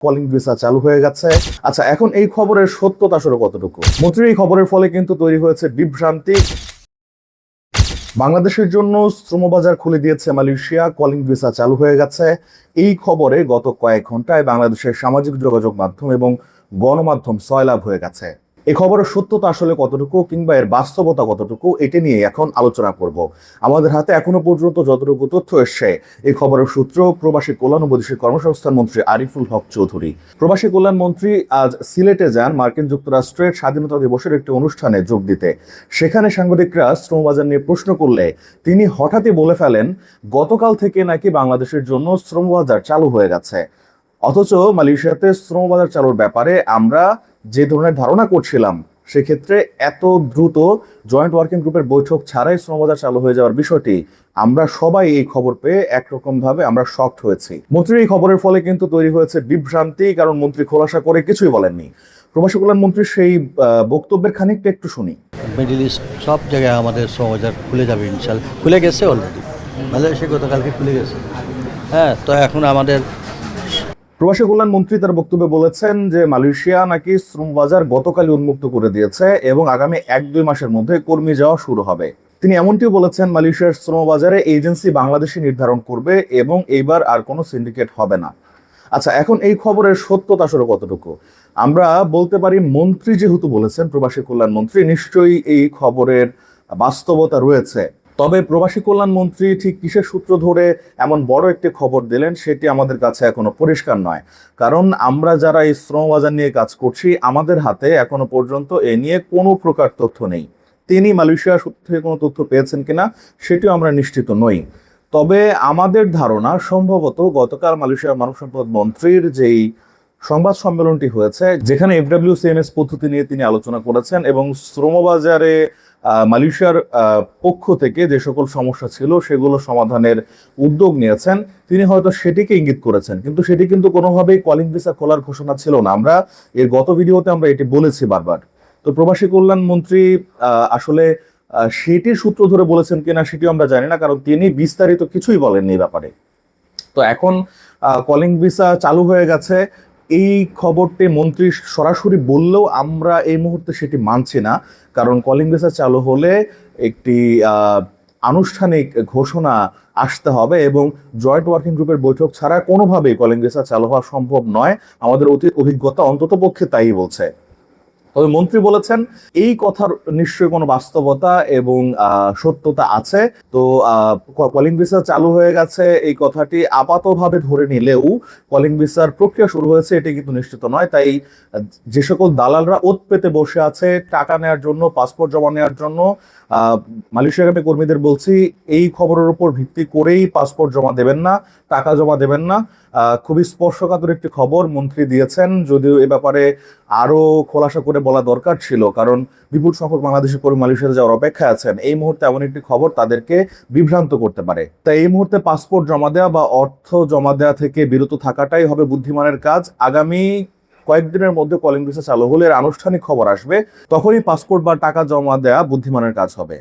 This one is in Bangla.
কলিং ভিসা চালু হয়ে গেছে। আচ্ছা, এখন এই খবরের সত্যতা আসলে কতটুকু? মন্ত্রীর এই খবরের ফলে কিন্তু তৈরি হয়েছে বিভ্রান্তি। বাংলাদেশের জন্য শ্রমবাজার খুলে দিয়েছে মালয়েশিয়া, কলিং ভিসা চালু হয়ে গেছে। এই খবরে গত কয়েক ঘন্টায় বাংলাদেশের সামাজিক যোগাযোগ মাধ্যম এবং গণমাধ্যম সয়লাব হয়ে গেছে। এই খবরের সত্যতা আসলে কতটুকু কিংবা এর বাস্তবতা কতটুকু, এটা নিয়ে এখন আলোচনা করব। আমাদের হাতে এখনো পর্যন্ত যতটুকু তথ্য এসছে, এই খবরের সূত্র প্রবাসী কল্যাণ ও বৈদেশিক কর্মসংস্থান মন্ত্রী আরিফুল হক চৌধুরী। প্রবাসী কল্যাণ মন্ত্রী আজ সিলেটে যান মার্কিন যুক্তরাষ্ট্রের স্বাধীনতা দিবসের একটি অনুষ্ঠানে যোগ দিতে। সেখানে সাংবাদিকরা শ্রমবাজার নিয়ে প্রশ্ন করলে তিনি হঠাৎই বলে ফেলেন, গতকাল থেকে নাকি বাংলাদেশের জন্য শ্রমবাজার চালু হয়ে গেছে। অথচ মালয়েশিয়াতে শ্রমবাজার চালুর ব্যাপারে আমরা যে ধরনের ধারণা করছিলাম, সেক্ষেত্রে এত দ্রুত জয়েন্ট ওয়ার্কিং গ্রুপের বৈঠক ছাড়াই শ্রমবাজার চালু হয়ে যাওয়ার বিষয়টি আমরা সবাই এই খবর পেয়ে একরকম ভাবে আমরা শকড হয়েছি। মন্ত্রীর এই খবরের ফলে কিন্তু তৈরি হয়েছে বিভ্রান্তি, কারণ মন্ত্রী খোলাসা করে কিছুই বলেননি। প্রবাসী কল্যাণ মন্ত্রীর সেই বক্তব্যের খানিকটা একটু শুনি। মিডল ইস্ট সব জায়গায় আমাদের শ্রমবাজার খুলে যাবে ইনশাল্লাহ, খুলে গেছে অলরেডি, মালয়েশিয়া গতকালকে খুলে গেছে। হ্যাঁ, তো এখন আমাদের প্রবাসী কল্যাণ মন্ত্রী তার বক্তব্যে বলেছেন যে মালয়েশিয়া নাকি শ্রমবাজার গতকালই উন্মুক্ত করে দিয়েছে এবং আগামী 1-2 মাসের মধ্যে কর্মী যাওয়া শুরু হবে। তিনি এমনটিও বলেছেন, মালয়েশিয়ার শ্রমবাজারে এজেন্সি বাংলাদেশি নির্ধারণ করবে এবং এইবার আর কোনো সিন্ডিকেট হবে না। আচ্ছা, এখন এই খবরের সত্যতা আসলে কতটুকু? আমরা বলতে পারি, মন্ত্রী যেহেতু বলেছেন, প্রবাসী কল্যাণ মন্ত্রী, নিশ্চয়ই এই খবরের বাস্তবতা রয়েছে। তবে প্রবাসী কল্যাণ মন্ত্রী ঠিক কিসের সূত্র ধরে এমন বড় একটি খবর দিলেন, সেটি আমাদের কাছে এখনো পরিষ্কার নয়। কারণ আমরা যারা এই শ্রমবাজার নিয়ে কাজ করছি, আমাদের হাতে এখনো পর্যন্ত এ নিয়ে কোনো প্রকার তথ্য নেই। তিনি মালয়েশিয়া সূত্র থেকে কোনো তথ্য পেয়েছেন কিনা সেটিও আমরা নিশ্চিত নই। তবে আমাদের ধারণা, সম্ভবত গতকাল মালয়েশিয়ার মানব সম্পদ মন্ত্রীর যেই সংবাদ সম্মেলনটি হয়েছে, যেখানে FWCMS পদ্ধতি নিয়ে তিনি আলোচনা করেছেন এবং শ্রমবাজারে মালয়েশিয়ার পক্ষ থেকে যে সকল সমস্যা ছিল সেগুলো সমাধানের উদ্যোগ নিয়েছেন, তিনি হয়তো সেটিকে ইঙ্গিত করেছেন। কিন্তু সেটি কিন্তু কোনোভাবেই কলিং ভিসা খোলার ঘোষণা ছিল না। আমরা এর গত ভিডিওতে আমরা এটি বলেছি বারবার। তো প্রবাসী কল্যাণ মন্ত্রী আসলে সেটির সূত্র ধরে বলেছেন কিনা সেটিও আমরা জানি না, কারণ তিনি বিস্তারিত কিছুই বলেননি এই ব্যাপারে। তো এখন কলিং ভিসা চালু হয়ে গেছে, এই খবরটি মন্ত্রী সরাসরি বললেও আমরা এই মুহূর্তে সেটি মানছি না। কারণ কলিং ভিসা চালু হলে একটি আনুষ্ঠানিক ঘোষণা আসতে হবে এবং জয়েন্ট ওয়ার্কিং গ্রুপের বৈঠক ছাড়া কোনোভাবেই কলিং ভিসা চালু হওয়া সম্ভব নয়। আমাদের অভিজ্ঞতা অন্তত পক্ষে তাই বলছে। তবে মন্ত্রী বলেছেন, এই কথার নিশ্চয়ই কোনো বাস্তবতা এবং সত্যতা আছে। তো কলিং ভিসা চালু হয়ে গেছে এই কথাটি আপাতভাবে ধরে নিলেও কলিং ভিসার প্রক্রিয়া শুরু হয়েছে এটি কিন্তু নিশ্চিত নয়। তাই যে সকল দালালরা ওত পেতে বসে আছে টাকা নেওয়ার জন্য, পাসপোর্ট জমা নেওয়ার জন্য, মালয়েশিয়াগামী কর্মীদের বলছি, এই খবরের উপর ভিত্তি করেই পাসপোর্ট জমা দেবেন না, টাকা জমা দেবেন না। খুবই স্পর্শকাতর একটি খবর মন্ত্রী দিয়েছেন, যদিও এ ব্যাপারে আরো খোলাসা করে বলা দরকার ছিল, কারণ বিপুল সংখ্যক বাংলাদেশি কর্মী মালয়েশিয়াতে যাওয়ার অপেক্ষায় আছেন। এই মুহূর্তে এমন একটি খবর তাদেরকে বিভ্রান্ত করতে পারে। তাই এই মুহূর্তে পাসপোর্ট জমা দেওয়া বা অর্থ জমা দেওয়া থেকে বিরত থাকাটাই হবে বুদ্ধিমানের কাজ। আগামী কয়েকদিনের মধ্যে কলিং ভিসা চালু হলে আনুষ্ঠানিক খবর আসবে, তখনই পাসপোর্ট বা টাকা জমা দেওয়া বুদ্ধিমানের কাজ হবে।